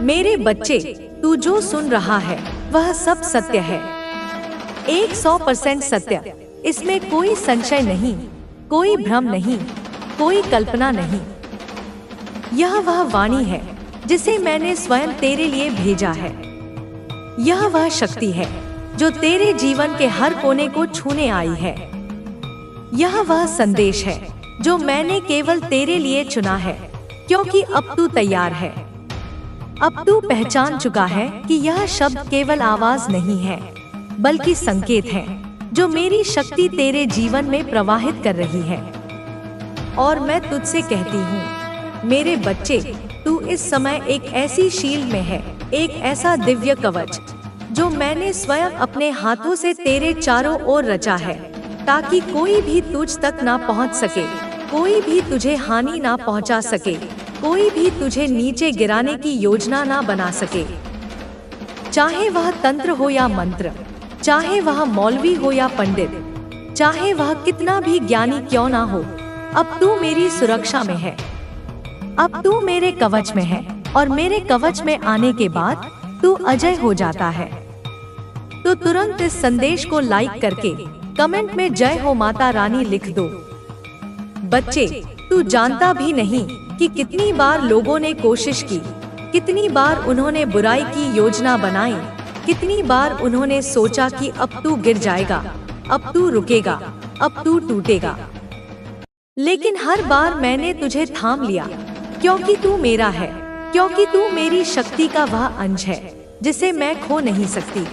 मेरे बच्चे, तू जो सुन रहा है वह सब सत्य है, 100% सत्य। इसमें कोई संशय नहीं, कोई भ्रम नहीं, कोई कल्पना नहीं। यह वह वाणी है जिसे मैंने स्वयं तेरे लिए भेजा है। यह वह शक्ति है जो तेरे जीवन के हर कोने को छूने आई है। यह वह संदेश है जो मैंने केवल तेरे लिए चुना है, क्योंकि अब तू तैयार है। अब तू पहचान चुका है कि यह शब्द केवल आवाज नहीं है, बल्कि संकेत है जो मेरी शक्ति तेरे जीवन में प्रवाहित कर रही है। और मैं तुझसे कहती हूँ, मेरे बच्चे, तू इस समय एक ऐसी शील्ड में है, एक ऐसा दिव्य कवच जो मैंने स्वयं अपने हाथों से तेरे चारों ओर रचा है, ताकि कोई भी तुझ तक ना पहुँच सके, कोई भी तुझे हानि ना पहुँचा सके, कोई भी तुझे नीचे गिराने की योजना ना बना सके। चाहे वह तंत्र हो या मंत्र, चाहे वह मौलवी हो या पंडित, चाहे वह कितना भी ज्ञानी क्यों ना हो, अब तू मेरी सुरक्षा में है। अब तू मेरे कवच में है, और मेरे कवच में आने के बाद तू अजय हो जाता है। तो तुरंत इस संदेश को लाइक करके कमेंट में जय हो माता रानी लिख दो। बच्चे, तू जानता भी नहीं कि कितनी बार लोगों ने कोशिश की, कितनी बार उन्होंने बुराई की योजना बनाई, कितनी बार उन्होंने सोचा कि अब तू गिर जाएगा, अब तू रुकेगा, अब तू टूटेगा। लेकिन हर बार मैंने तुझे थाम लिया, क्योंकि तू मेरा है, क्योंकि तू मेरी शक्ति का वह अंश है जिसे मैं खो नहीं सकती।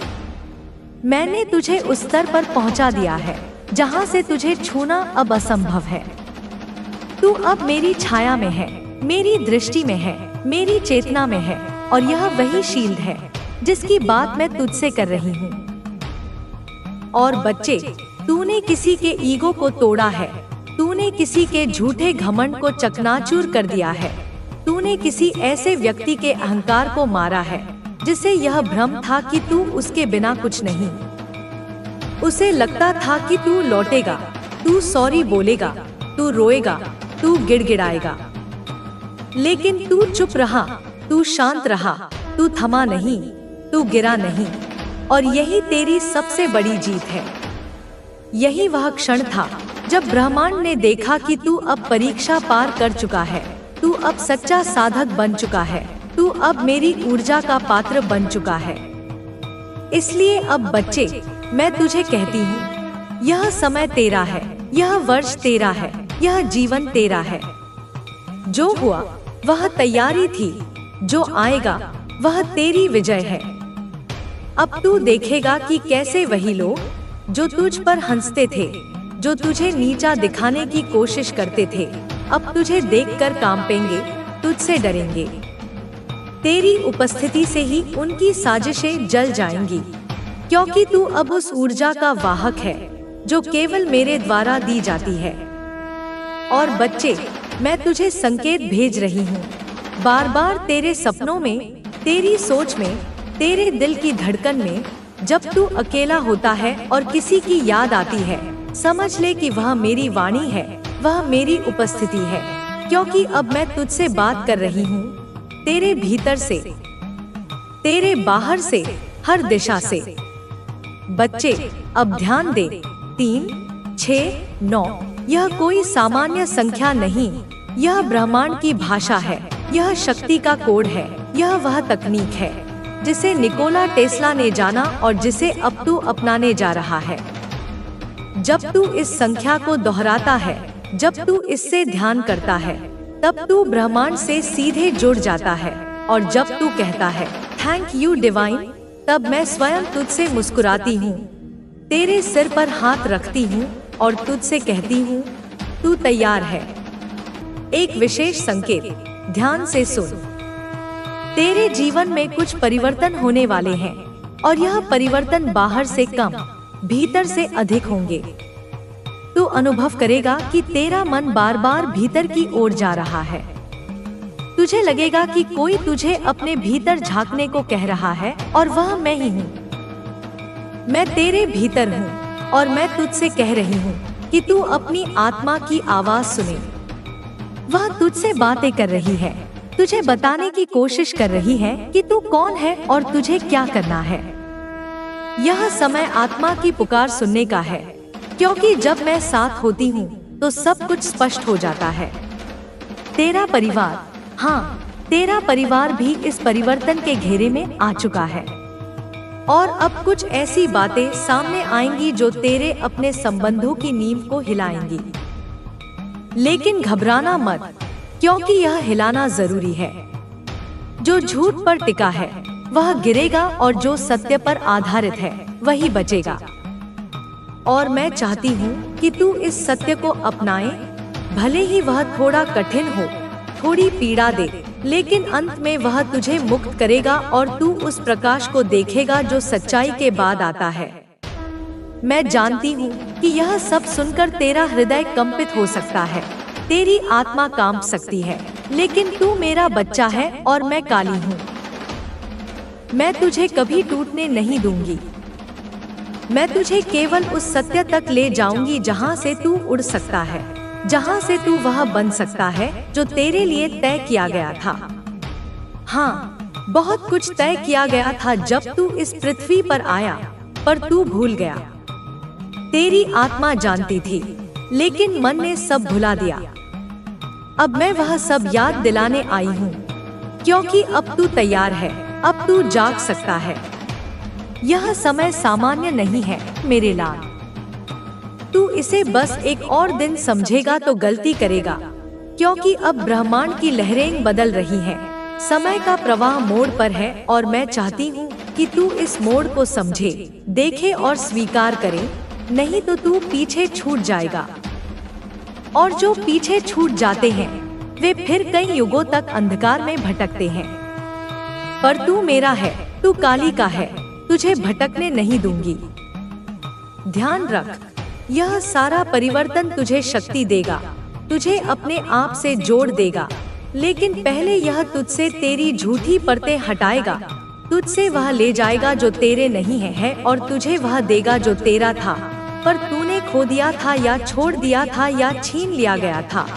मैंने तुझे उस स्तर पर पहुंचा दिया है जहां से तुझे छूना अब असंभव है। तू अब मेरी छाया में है, मेरी दृष्टि में है, मेरी चेतना में है, और यह वही शील्ड है जिसकी बात मैं तुझसे कर रही हूँ। और बच्चे, तूने किसी के ईगो को तोड़ा है, तूने किसी के झूठे घमंड को चकनाचूर कर दिया है, तूने किसी ऐसे व्यक्ति के अहंकार को मारा है जिसे यह भ्रम था कि तू उसके बिना कुछ नहीं। उसे लगता था कि तू लौटेगा, तू सॉरी बोलेगा, तू रोएगा, तू गिड़गिड़ाएगा। लेकिन तू चुप रहा, तू शांत रहा, तू थमा नहीं, तू गिरा नहीं। और यही तेरी सबसे बड़ी जीत है। यही वह क्षण था जब ब्रह्मांड ने देखा कि तू अब परीक्षा पार कर चुका है, तू अब सच्चा साधक बन चुका है, तू अब मेरी ऊर्जा का पात्र बन चुका है। इसलिए अब बच्चे, मैं तुझे कहती हूँ, यह समय तेरा है, यह वर्ष तेरा है, यह जीवन तेरा है। जो हुआ वह तैयारी थी, जो आएगा वह तेरी विजय है। अब तू देखेगा कि कैसे वही लोग जो तुझ पर हंसते थे, जो तुझे नीचा दिखाने की कोशिश करते थे, अब तुझे देखकर कांपेंगे, तुझसे डरेंगे। तेरी उपस्थिति से ही उनकी साजिशें जल जाएंगी, क्योंकि तू अब उस ऊर्जा का वाहक है जो केवल मेरे द्वारा दी जाती है। और बच्चे, मैं तुझे संकेत भेज रही हूँ, बार बार तेरे सपनों में, तेरी सोच में, तेरे दिल की धड़कन में। जब तू अकेला होता है और किसी की याद आती है, समझ ले कि वह मेरी वाणी है, वह मेरी उपस्थिति है, क्योंकि अब मैं तुझसे बात कर रही हूँ, तेरे भीतर से, तेरे बाहर से, हर दिशा से। बच्चे, अब ध्यान दे, 3, 6, 9, यह कोई सामान्य संख्या नहीं, यह ब्रह्मांड की भाषा है, यह शक्ति का कोड है, यह वह तकनीक है जिसे निकोला टेस्ला ने जाना और जिसे अब तू अपनाने जा रहा है। जब तू इस संख्या को दोहराता है, जब तू इससे ध्यान करता है, तब तू ब्रह्मांड से सीधे जुड़ जाता है। और जब तू कहता है थैंक यू डिवाइन, तब मैं स्वयं तुझसे मुस्कुराती हूँ, तेरे सिर पर हाथ रखती हूँ और तुझसे कहती हूँ, तू तैयार है। एक विशेष संकेत, ध्यान से सुन। तेरे जीवन में कुछ परिवर्तन होने वाले हैं, और यह परिवर्तन बाहर से कम, भीतर से अधिक होंगे। तू अनुभव करेगा कि तेरा मन बार बार भीतर की ओर जा रहा है। तुझे लगेगा कि कोई तुझे अपने भीतर झांकने को कह रहा है, और वह मैं ही हूँ। मैं तेरे भीतर हूँ, और मैं तुझसे कह रही हूँ कि तू अपनी आत्मा की आवाज सुने। वह तुझसे बातें कर रही है, तुझे बताने की कोशिश कर रही है कि तू कौन है और तुझे क्या करना है। यह समय आत्मा की पुकार सुनने का है, क्योंकि जब मैं साथ होती हूँ तो सब कुछ स्पष्ट हो जाता है। तेरा परिवार, हाँ, तेरा परिवार भी इस परिवर्तन के घेरे में आ चुका है और अब कुछ ऐसी बातें सामने आएंगी जो तेरे अपने संबंधों की नींव को हिलाएंगी। लेकिन घबराना मत, क्योंकि यह हिलाना जरूरी है। जो झूठ पर टिका है वह गिरेगा और जो सत्य पर आधारित है वही बचेगा। और मैं चाहती हूँ कि तू इस सत्य को अपनाए, भले ही वह थोड़ा कठिन हो, थोड़ी पीड़ा दे, लेकिन अंत में वह तुझे मुक्त करेगा और तू उस प्रकाश को देखेगा जो सच्चाई के बाद आता है। मैं जानती हूँ कि यह सब सुनकर तेरा हृदय कंपित हो सकता है, तेरी आत्मा कांप सकती है, लेकिन तू मेरा बच्चा है और मैं काली हूँ। मैं तुझे कभी टूटने नहीं दूंगी। मैं तुझे केवल उस सत्य तक ले जाऊंगी जहाँ से तू उड़ सकता है, जहाँ से तू वह बन सकता है जो तेरे लिए तय किया गया था। हाँ, बहुत कुछ तय किया गया था जब तू इस पृथ्वी पर आया, पर तू भूल गया। तेरी आत्मा जानती थी, लेकिन मन ने सब भुला दिया। अब मैं वह सब याद दिलाने आई हूँ, क्योंकि अब तू तैयार है, अब तू जाग सकता है। यह समय सामान्य नहीं है मेरे लाल। तू इसे बस एक और दिन समझेगा तो गलती करेगा, क्योंकि अब ब्रह्मांड की लहरें बदल रही हैं। समय का प्रवाह मोड़ पर है और मैं चाहती हूँ कि तू इस मोड़ को समझे, देखे और स्वीकार करे, नहीं तो तू पीछे छूट जाएगा। और जो पीछे छूट जाते हैं वे फिर कई युगों तक अंधकार में भटकते हैं। पर तू मेरा है, तू काली का है, तुझे भटकने नहीं दूंगी। ध्यान रख, यह सारा परिवर्तन तुझे शक्ति देगा, तुझे अपने आप से जोड़ देगा, लेकिन पहले यह तुझसे तेरी झूठी परतें हटाएगा, तुझसे वह ले जाएगा जो तेरे नहीं है और तुझे वह देगा जो तेरा था, पर तूने खो दिया था या छोड़ दिया था या छीन लिया गया था।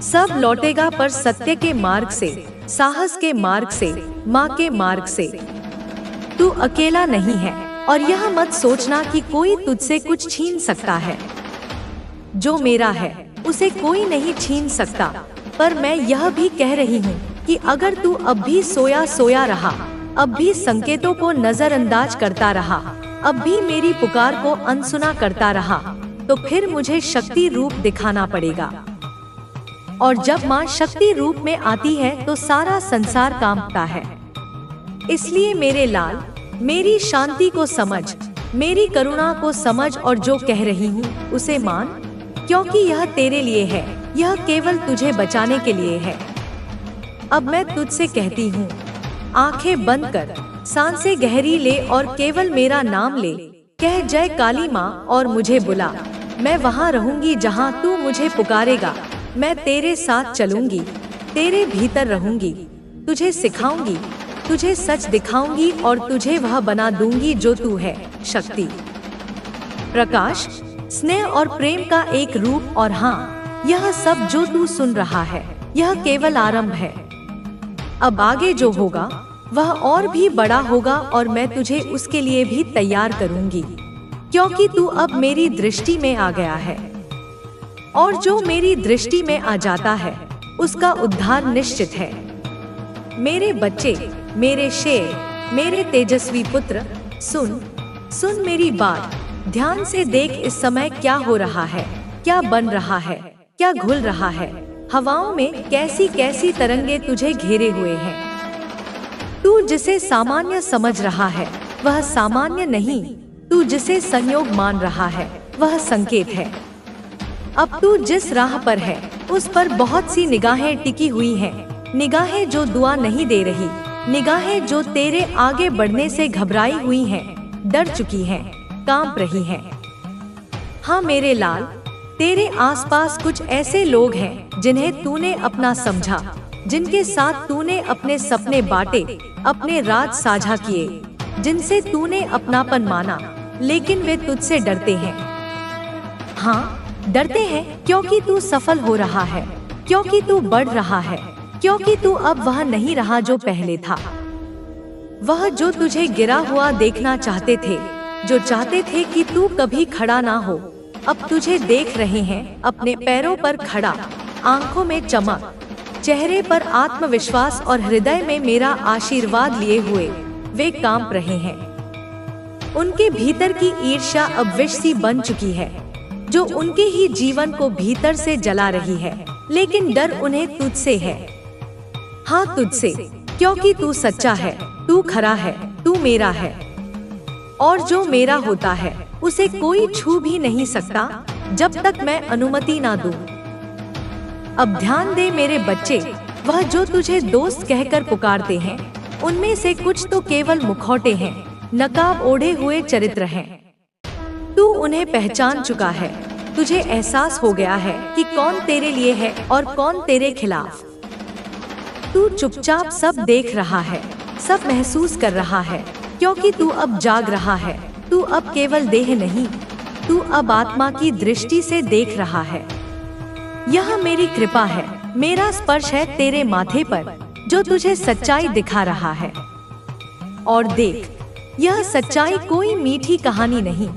सब लौटेगा, पर सत्य के मार्ग से, साहस के मार्ग से, माँ के मार्ग से। तू अकेला नहीं है और यह मत सोचना कि कोई तुझसे कुछ छीन सकता है। जो मेरा है उसे कोई नहीं छीन सकता। पर मैं यह भी कह रही हूँ कि अगर तू अब भी सोया सोया रहा, अब भी संकेतों को नजरअंदाज करता रहा, अब भी मेरी पुकार को अनसुना करता रहा, तो फिर मुझे शक्ति रूप दिखाना पड़ेगा। और जब माँ शक्ति रूप में आती है तो सारा संसार कांपता है। इसलिए मेरे लाल, मेरी शांति को समझ, मेरी करुणा को समझ और जो कह रही हूँ उसे मान, क्योंकि यह तेरे लिए है, यह केवल तुझे बचाने के लिए है। अब मैं तुझसे कहती हूँ, आंखें बंद कर, सांसें गहरी ले और केवल मेरा नाम ले, कह जय काली माँ और मुझे बुला। मैं वहाँ रहूंगी जहाँ तू मुझे पुकारेगा। मैं तेरे साथ चलूंगी, तेरे भीतर रहूंगी, तुझे सिखाऊंगी, तुझे सच दिखाऊंगी और तुझे वह बना दूंगी जो तू है। शक्ति, प्रकाश, स्नेह और प्रेम का एक रूप। और हाँ, यह सब जो तू सुन रहा है यह केवल आरंभ है। अब आगे जो होगा वह और भी बड़ा होगा और मैं तुझे उसके लिए भी तैयार करूंगी, क्योंकि तू अब मेरी दृष्टि में आ गया है। और जो मेरी दृष्टि में आ जाता है उसका उद्धार निश्चित है। मेरे बच्चे, मेरे शेर, मेरे तेजस्वी पुत्र, सुन मेरी बात, ध्यान से देख इस समय क्या हो रहा है, क्या बन रहा है, क्या घुल रहा है। हवाओं में कैसी कैसी तरंगे तुझे घेरे हुए हैं। तू जिसे सामान्य समझ रहा है वह सामान्य नहीं, तू जिसे संयोग मान रहा है वह संकेत है। अब तू जिस राह पर है उस पर बहुत सी निगाहें टिकी हुई हैं, निगाहें जो दुआ नहीं दे रही, निगाहें जो तेरे आगे बढ़ने से घबराई हुई हैं, डर चुकी हैं, कांप रही हैं। हाँ मेरे लाल, तेरे आसपास कुछ ऐसे लोग हैं जिन्हें तूने अपना समझा, जिनके साथ तूने अपने सपने बांटे, अपने राज साझा किए, जिनसे तूने अपनापन माना, लेकिन वे तुझसे डरते हैं। हाँ, डरते हैं क्योंकि तू सफल हो रहा है, क्योंकि तू बढ़ रहा है, क्योंकि तू अब वह नहीं रहा जो पहले था। वह जो तुझे गिरा हुआ देखना चाहते थे, जो चाहते थे कि तू कभी खड़ा ना हो, अब तुझे देख रहे हैं अपने पैरों पर खड़ा, आंखों में चमक, चेहरे पर आत्मविश्वास और हृदय में मेरा आशीर्वाद लिए हुए वे कांप रहे हैं। उनके भीतर की ईर्ष्या अब विष सी बन चुकी है, जो उनके ही जीवन को भीतर से जला रही है। लेकिन डर उन्हें तुझसे है, हाँ तुझसे, क्योंकि तू सच्चा है, तू खरा है, तू मेरा है, और जो मेरा होता है उसे कोई छू भी नहीं सकता जब तक मैं अनुमति ना दूं। अब ध्यान दे मेरे बच्चे, वह जो तुझे दोस्त कहकर पुकारते हैं, उनमें से कुछ तो केवल मुखौटे हैं, नकाब ओढ़े हुए चरित्र हैं। तू उन्हें पहचान चुका है, तुझे एहसास हो गया है कि कौन तेरे लिए है और कौन तेरे खिलाफ। तू चुपचाप सब देख रहा है, सब महसूस कर रहा है, क्योंकि तू अब जाग रहा है। तू अब केवल देह नहीं, तू अब आत्मा की दृष्टि से देख रहा है। यह मेरी कृपा है, मेरा स्पर्श है तेरे माथे पर, जो तुझे सच्चाई दिखा रहा है। और देख, यह सच्चाई कोई मीठी कहानी नहीं,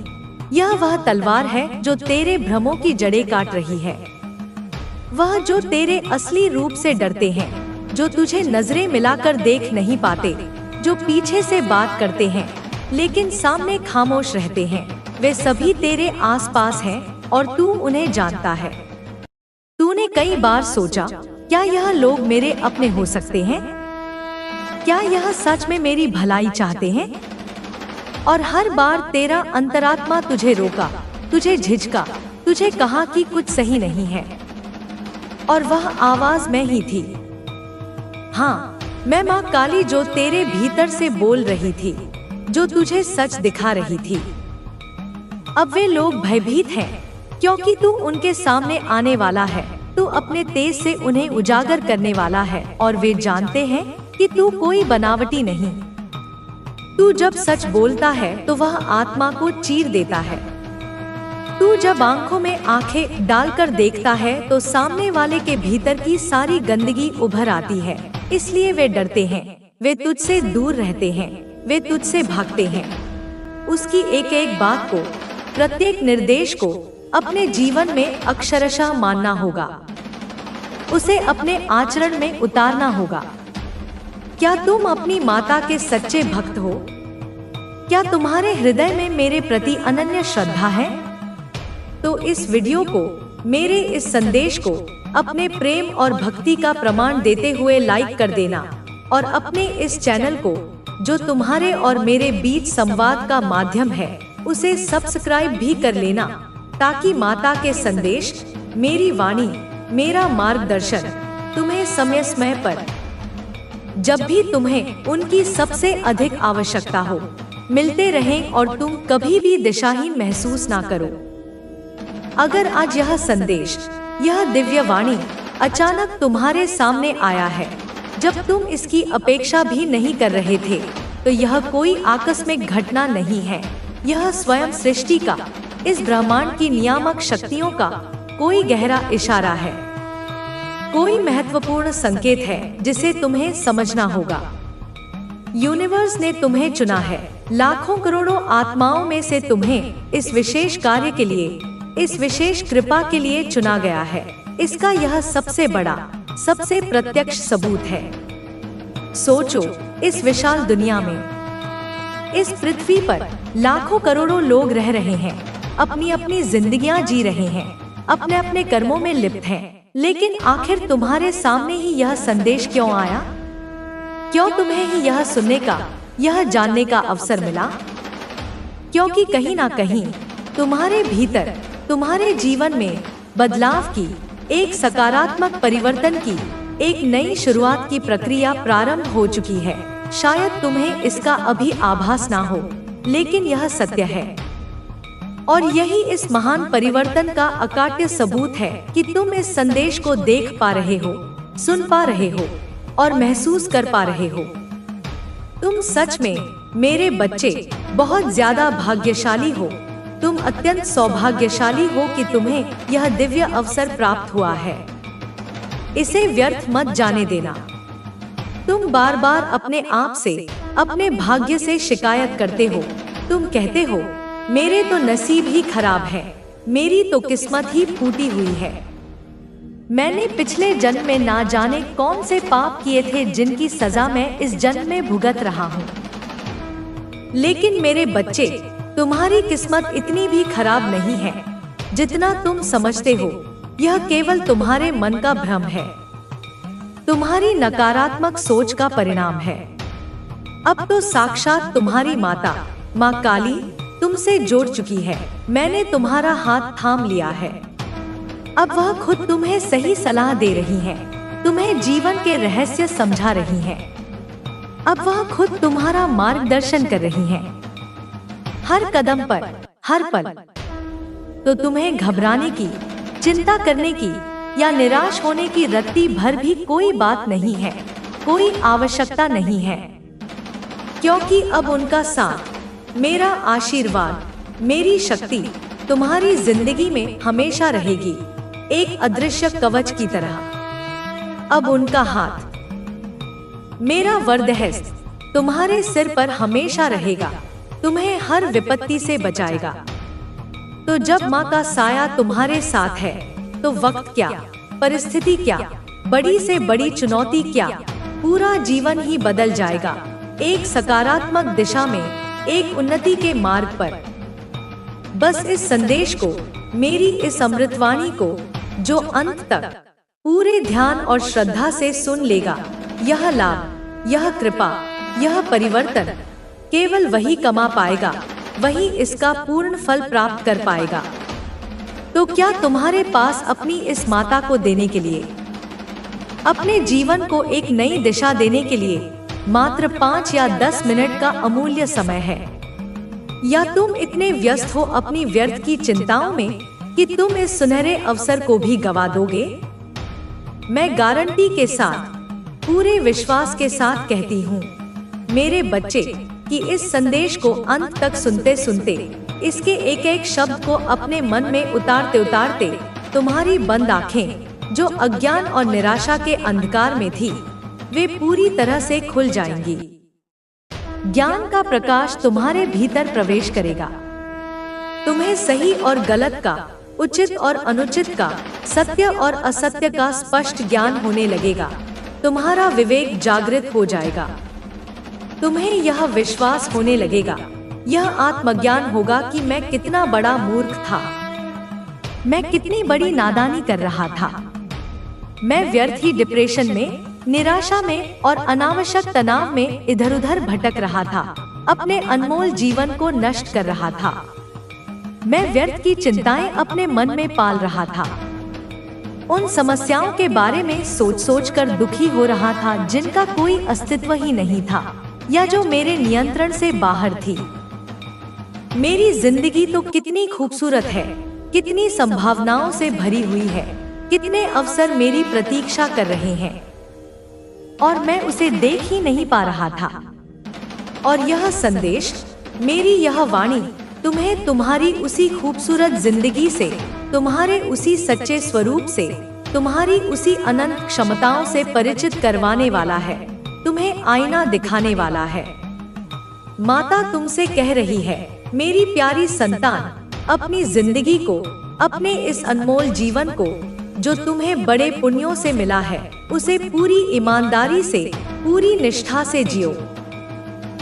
यह वह तलवार है जो तेरे भ्रमों की जड़ें काट रही है। वह जो तेरे असली रूप से डरते हैं, जो तुझे नजरें मिलाकर देख नहीं पाते, जो पीछे से बात करते हैं लेकिन सामने खामोश रहते हैं, वे सभी तेरे आसपास हैं और तू उन्हें जानता है। तूने कई बार सोचा, क्या यह लोग मेरे अपने हो सकते हैं? क्या यह सच में मेरी भलाई चाहते हैं? और हर बार तेरा अंतरात्मा तुझे रोका, तुझे झिझका, तुझे कहा कि कुछ सही नहीं है। और वह आवाज मैं ही थी, हाँ, मैं माँ काली, जो तेरे भीतर से बोल रही थी, जो तुझे सच दिखा रही थी। अब वे लोग भयभीत हैं, क्योंकि तू उनके सामने आने वाला है, तू अपने तेज से उन्हें उजागर करने वाला है, और वे जानते हैं कि तू कोई बनावटी नहीं। तू जब सच बोलता है तो वह आत्मा को चीर देता है। तू जब आंखों में आंखें डालकर देखता है तो सामने वाले के भीतर की सारी गंदगी उभर आती है। इसलिए वे डरते हैं, वे तुझसे दूर रहते हैं, वे तुझसे भागते हैं। उसकी एक एक बात को, प्रत्येक निर्देश को अपने जीवन में अक्षरशः मानना होगा, उसे अपने आचरण में उतारना होगा। क्या तुम अपनी माता के सच्चे भक्त हो? क्या तुम्हारे हृदय में मेरे प्रति अनन्य श्रद्धा है? तो इस वीडियो को, मेरे इस संदेश को अपने प्रेम और भक्ति का प्रमाण देते हुए लाइक कर देना, और अपने इस चैनल को, जो तुम्हारे और मेरे बीच संवाद का माध्यम है, उसे सब्सक्राइब भी कर लेना, ताकि माता के संदेश, मेरी वाणी, मेरा मार्गदर्शन तुम्हें समय समय पर, जब भी तुम्हें उनकी सबसे अधिक आवश्यकता हो, मिलते रहें और तुम कभी भी दिशाहीन महसूस ना करो। अगर आज यह संदेश, यह दिव्य वाणी अचानक तुम्हारे सामने आया है, जब तुम इसकी अपेक्षा भी नहीं कर रहे थे, तो यह कोई आकस्मिक घटना नहीं है। यह स्वयं सृष्टि का, इस ब्रह्मांड की नियामक शक्तियों का कोई गहरा इशारा है, कोई महत्वपूर्ण संकेत है जिसे तुम्हें समझना होगा। यूनिवर्स ने तुम्हें चुना है, लाखों करोड़ों आत्माओं में से तुम्हें इस विशेष कार्य के लिए, इस विशेष कृपा के लिए चुना गया है। इसका यह सबसे बड़ा, सबसे प्रत्यक्ष सबूत है। सोचो, इस विशाल दुनिया में, इस पृथ्वी पर लाखों करोड़ों लोग रह रहे हैं, अपनी अपनी जिंदगियां जी रहे हैं, अपने अपने कर्मों में लिप्त हैं, लेकिन आखिर तुम्हारे सामने ही यह संदेश क्यों आया? क्यों तुम्हें ही यह सुनने का, यह जानने का अवसर मिला? क्योंकि कहीं ना कहीं तुम्हारे भीतर, तुम्हारे जीवन में बदलाव की, एक सकारात्मक परिवर्तन की, एक नई शुरुआत की प्रक्रिया प्रारंभ हो चुकी है। शायद तुम्हें इसका अभी आभास ना हो, लेकिन यह सत्य है। और यही इस महान परिवर्तन का अकाट्य सबूत है कि तुम इस संदेश को देख पा रहे हो, सुन पा रहे हो और महसूस कर पा रहे हो। तुम सच में, मेरे बच्चे, बहुत ज्यादा भाग्यशाली हो। तुम अत्यंत सौभाग्यशाली हो कि तुम्हें यह दिव्य अवसर प्राप्त हुआ है। इसे व्यर्थ मत जाने देना। तुम बार बार अपने आप से, अपने भाग्य से शिकायत करते हो। तुम कहते हो, मेरे तो नसीब ही खराब है, मेरी तो किस्मत ही फूटी हुई है। मैंने पिछले जन्म में ना जाने कौन से पाप किए थे जिनकी सजा मैं इस जन्म में भुगत रहा हूँ। लेकिन मेरे बच्चे, तुम्हारी किस्मत इतनी भी खराब नहीं है जितना तुम समझते हो। यह केवल तुम्हारे मन का भ्रम है, तुम्हारी नकारात्मक सोच का परिणाम है। अब तो साक्षात तुम्हारी माता, माँ काली, तुमसे जोड़ चुकी है। मैंने तुम्हारा हाथ थाम लिया है। अब वह खुद तुम्हें सही सलाह दे रही है, तुम्हें जीवन के रहस्य समझा रही है। अब वह खुद तुम्हारा मार्गदर्शन कर रही है, हर कदम पर, हर पल। तो तुम्हें घबराने की, चिंता करने की या निराश होने की रत्ती भर भी कोई बात नहीं है, कोई आवश्यकता नहीं है। क्योंकि अब उनका साथ, मेरा आशीर्वाद, मेरी शक्ति तुम्हारी जिंदगी में हमेशा रहेगी, एक अदृश्य कवच की तरह। अब उनका हाथ, मेरा वरदहस्त, तुम्हारे सिर पर हमेशा रहेगा, तुम्हें हर विपत्ति से बचाएगा। तो जब माँ का साया तुम्हारे साथ है, तो वक्त क्या, परिस्थिति क्या, बड़ी से बड़ी चुनौती क्या, पूरा जीवन ही बदल जाएगा, एक सकारात्मक दिशा में, एक उन्नति के मार्ग पर। बस इस संदेश को, मेरी इस अमृतवाणी को, जो अंत तक पूरे ध्यान और श्रद्धा से सुन लेगा, यह लाभ, यह कृपा, यह परिवर्तन केवल वही कमा पाएगा, वही इसका पूर्ण फल प्राप्त कर पाएगा। तो क्या तुम्हारे पास अपनी इस माता को देने के लिए, अपने जीवन को एक नई दिशा देने के लिए मात्र 5 या 10 मिनट का अमूल्य समय है? या तुम इतने व्यस्त हो अपनी व्यर्थ की चिंताओं में कि तुम इस सुनहरे अवसर को भी गवा दोगे? मैं गारंटी के साथ, पूरे विश्वास के साथ कहती हूँ मेरे बच्चे, कि इस संदेश को अंत तक सुनते सुनते, इसके एक एक शब्द को अपने मन में उतारते उतारते, तुम्हारी बंद आंखें जो अज्ञान और निराशा के अंधकार में थी, वे पूरी तरह से खुल जाएंगी। ज्ञान का प्रकाश तुम्हारे भीतर प्रवेश करेगा। तुम्हें सही और गलत का, उचित और अनुचित का, सत्य और असत्य का स्पष्ट ज्ञान होने लगेगा। तुम्हारा विवेक जागृत हो जाएगा। तुम्हें यह विश्वास होने लगेगा, यह आत्मज्ञान होगा कि मैं कितना बड़ा मूर्ख था, मैं कितनी बड़ी नादानी कर रहा था। मैं व्यर्थ ही डिप्रेशन में, निराशा में और अनावश्यक तनाव में इधर उधर भटक रहा था, अपने अनमोल जीवन को नष्ट कर रहा था। मैं व्यर्थ की चिंताएं अपने मन में पाल रहा था, उन समस्याओं के बारे में सोच सोच कर दुखी हो रहा था जिनका कोई अस्तित्व ही नहीं था या जो मेरे नियंत्रण से बाहर थी। मेरी जिंदगी तो कितनी खूबसूरत है, कितनी संभावनाओं से भरी हुई है, कितने अवसर मेरी प्रतीक्षा कर रहे हैं और मैं उसे देख ही नहीं पा रहा था। और यह संदेश, मेरी यह वाणी तुम्हें तुम्हारी उसी खूबसूरत जिंदगी से, तुम्हारे उसी सच्चे स्वरूप से, तुम्हारी उसी अनंत क्षमताओं से परिचित करवाने वाला है, तुम्हें आईना दिखाने वाला है। माता तुमसे कह रही है, मेरी प्यारी संतान, अपनी जिंदगी को, अपने इस अनमोल जीवन को जो तुम्हें बड़े पुण्यों से मिला है, उसे पूरी ईमानदारी से, पूरी निष्ठा से जियो।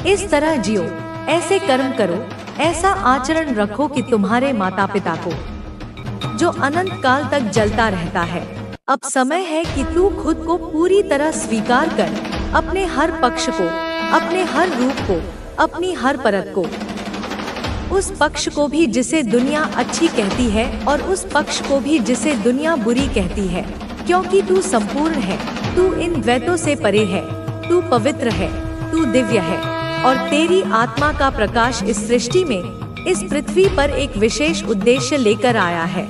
इस तरह जियो, ऐसे कर्म करो, ऐसा आचरण रखो कि तुम्हारे माता पिता को, जो अनंत काल तक जलता रहता है, अब समय है कि तू खुद को पूरी तरह स्वीकार कर, अपने हर पक्ष को, अपने हर रूप को, अपनी हर परत को, उस पक्ष को भी जिसे दुनिया अच्छी कहती है और उस पक्ष को भी जिसे दुनिया बुरी कहती है, क्योंकि तू संपूर्ण है, तू इन द्वैतों से परे है, तू पवित्र है, तू दिव्य है और तेरी आत्मा का प्रकाश इस सृष्टि में, इस पृथ्वी पर एक विशेष उद्देश्य लेकर आया है।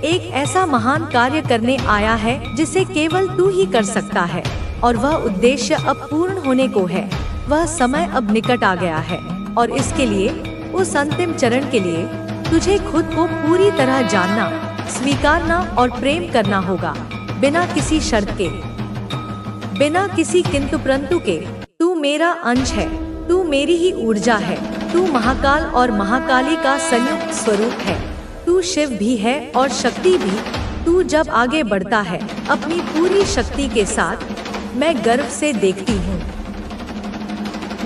एक ऐसा महान कार्य करने आया है जिसे केवल तू ही कर सकता है और वह उद्देश्य अब पूर्ण होने को है। वह समय अब निकट आ गया है और इसके लिए, उस अंतिम चरण के लिए, तुझे खुद को पूरी तरह जानना, स्वीकारना और प्रेम करना होगा। बिना किसी शर्त के, बिना किसी किंतु परंतु के। तू मेरा अंश है, तू मेरी ही ऊर्जा है, तू महाकाल और महाकाली का संयुक्त स्वरूप है। तू शिव भी है और शक्ति भी। तू जब आगे बढ़ता है अपनी पूरी शक्ति के साथ, मैं गर्व से देखती हूँ।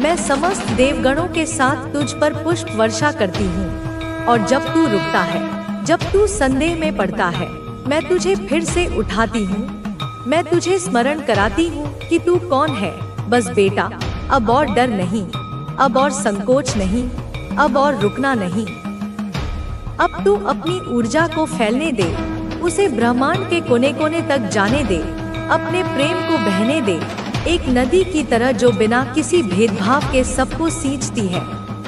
मैं समस्त देवगणों के साथ तुझ पर पुष्प वर्षा करती हूँ। और जब तू रुकता है, जब तू संदेह में पड़ता है, मैं तुझे फिर से उठाती हूँ। मैं तुझे स्मरण कराती हूँ कि तू कौन है। बस बेटा, अब और डर नहीं, अब और संकोच नहीं, अब और रुकना नहीं। अब तू अपनी ऊर्जा को फैलने दे, उसे ब्रह्मांड के कोने कोने तक जाने दे, अपने प्रेम को बहने दे, एक नदी की तरह जो बिना किसी भेदभाव के सबको सींचती है।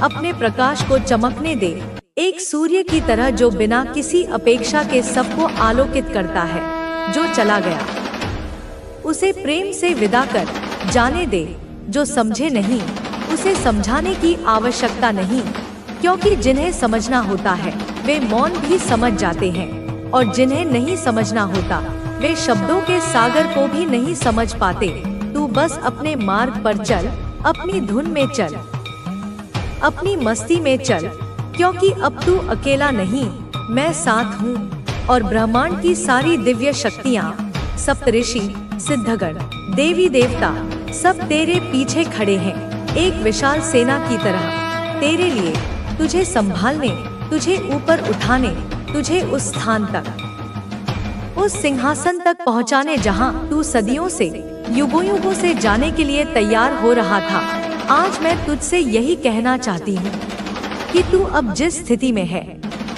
अपने प्रकाश को चमकने दे, एक सूर्य की तरह जो बिना किसी अपेक्षा के सबको आलोकित करता है। जो चला गया उसे प्रेम से विदा कर जाने दे। जो समझे नहीं उसे समझाने की आवश्यकता नहीं, क्योंकि जिन्हें समझना होता है वे मौन भी समझ जाते हैं, और जिन्हें नहीं समझना होता वे शब्दों के सागर को भी नहीं समझ पाते। तू बस अपने मार्ग पर चल, अपनी धुन में चल, अपनी मस्ती में चल, क्योंकि अब तू अकेला नहीं, मैं साथ हूँ। और ब्रह्मांड की सारी दिव्य शक्तियाँ, सप्तऋषि, सिद्धगण, देवी देवता सब तेरे पीछे खड़े हैं, एक विशाल सेना की तरह तेरे लिए, तुझे संभालने, तुझे ऊपर उठाने, तुझे उस स्थान तक, उस सिंहासन तक पहुँचाने जहाँ तू सदियों से, युगों युगों से जाने के लिए तैयार हो रहा था। आज मैं तुझसे यही कहना चाहती हूँ कि तू अब जिस स्थिति में है,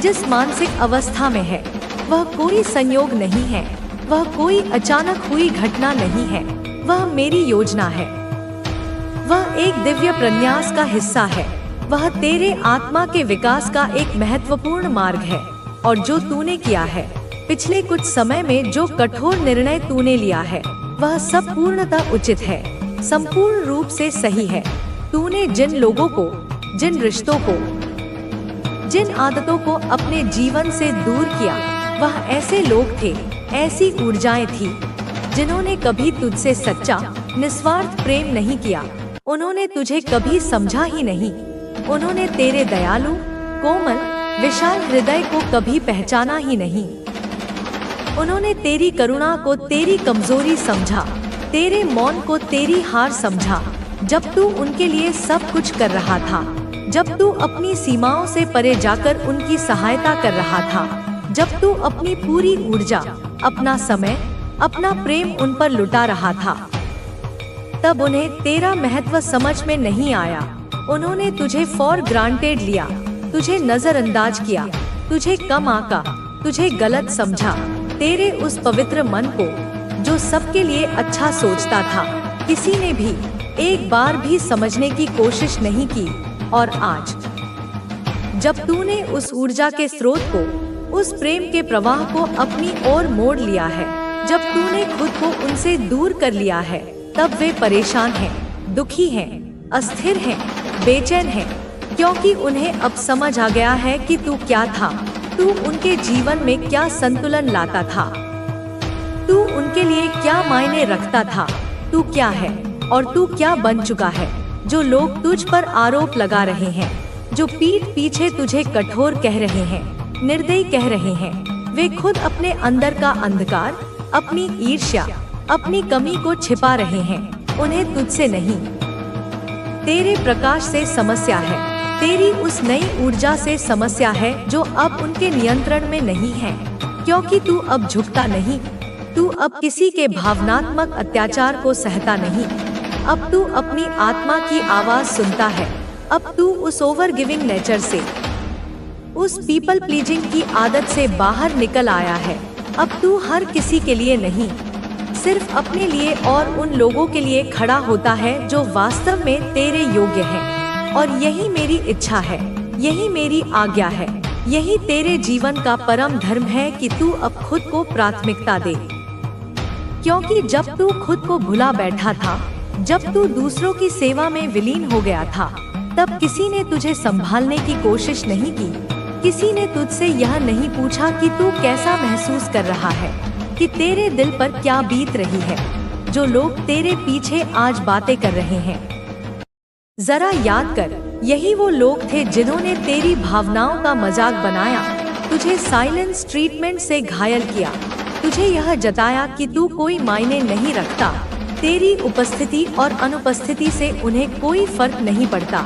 जिस मानसिक अवस्था में है, वह कोई संयोग नहीं है, वह कोई अचानक हुई घटना नहीं है, वह मेरी योजना है। वह एक दिव्य प्रन्यास का हिस्सा है, वह तेरे आत्मा के विकास का एक महत्वपूर्ण मार्ग है। और जो तूने किया है, पिछले कुछ समय में जो कठोर निर्णय तूने लिया है, वह सब पूर्णतः उचित है, संपूर्ण रूप से सही है। तूने जिन लोगों को, जिन रिश्तों को, जिन आदतों को अपने जीवन से दूर किया, वह ऐसे लोग थे, ऐसी ऊर्जाएं थी, जिन्होंने कभी तुझसे सच्चा, निस्वार्थ प्रेम नहीं किया। उन्होंने तुझे कभी समझा ही नहीं। उन्होंने तेरे दयालु, कोमल, विशाल हृदय को कभी पहचाना ही नहीं। उन्होंने तेरी करुणा को तेरी कमजोरी समझा, तेरे मौन को तेरी हार समझा। जब तू उनके लिए सब कुछ कर रहा था, जब तू अपनी सीमाओं से परे जाकर उनकी सहायता कर रहा था, जब तू अपनी पूरी ऊर्जा, अपना समय, अपना प्रेम उन पर लुटा रहा था, तब उन्हें तेरा महत्व समझ में नहीं आया। उन्होंने तुझे फॉर ग्रांटेड लिया, तुझे नजरअंदाज किया, तुझे कम आंका, तुझे गलत समझा। तेरे उस पवित्र मन को, जो सबके लिए अच्छा सोचता था, किसी ने भी एक बार भी समझने की कोशिश नहीं की। और आज जब तूने उस ऊर्जा के स्रोत को, उस प्रेम के प्रवाह को अपनी ओर मोड़ लिया है, जब तूने खुद को उनसे दूर कर लिया है, तब वे परेशान हैं, दुखी हैं, अस्थिर हैं, बेचैन हैं, क्योंकि उन्हें अब समझ आ गया है कि तू क्या था, तू उनके जीवन में क्या संतुलन लाता था, तू उनके लिए क्या मायने रखता था, तू क्या है और तू क्या बन चुका है। जो लोग तुझ पर आरोप लगा रहे हैं, जो पीठ पीछे तुझे कठोर कह रहे हैं, निर्दयी कह रहे हैं, वे खुद अपने अंदर का अंधकार, अपनी ईर्ष्या, अपनी कमी को छिपा रहे हैं। उन्हें तुझसे नहीं, तेरे प्रकाश से समस्या है, तेरी उस नई ऊर्जा से समस्या है जो अब उनके नियंत्रण में नहीं है। क्योंकि तू अब झुकता नहीं, तू अब किसी के भावनात्मक अत्याचार को सहता नहीं। अब तू अपनी आत्मा की आवाज सुनता है। अब तू उस ओवर गिविंग नेचर से, उस पीपल प्लीजिंग की आदत से बाहर निकल आया है। अब तू हर किसी के लिए नहीं, सिर्फ अपने लिए और उन लोगों के लिए खड़ा होता है जो वास्तव में तेरे योग्य हैं। और यही मेरी इच्छा है, यही मेरी आज्ञा है, यही तेरे जीवन का परम धर्म है कि तू अब खुद को प्राथमिकता दे। क्योंकि जब तू खुद को भुला बैठा था, जब तू दूसरों की सेवा में विलीन हो गया था, तब किसी ने तुझे संभालने की कोशिश नहीं की। किसी ने तुझसे यह नहीं पूछा कि तू कैसा महसूस कर रहा है। कि तेरे दिल पर क्या बीत रही है। जो लोग तेरे पीछे आज बातें कर रहे हैं, जरा याद कर, यही वो लोग थे जिन्होंने तेरी भावनाओं का मजाक बनाया, तुझे साइलेंस ट्रीटमेंट से घायल किया, तुझे यह जताया कि तू कोई मायने नहीं रखता, तेरी उपस्थिति और अनुपस्थिति से उन्हें कोई फर्क नहीं पड़ता।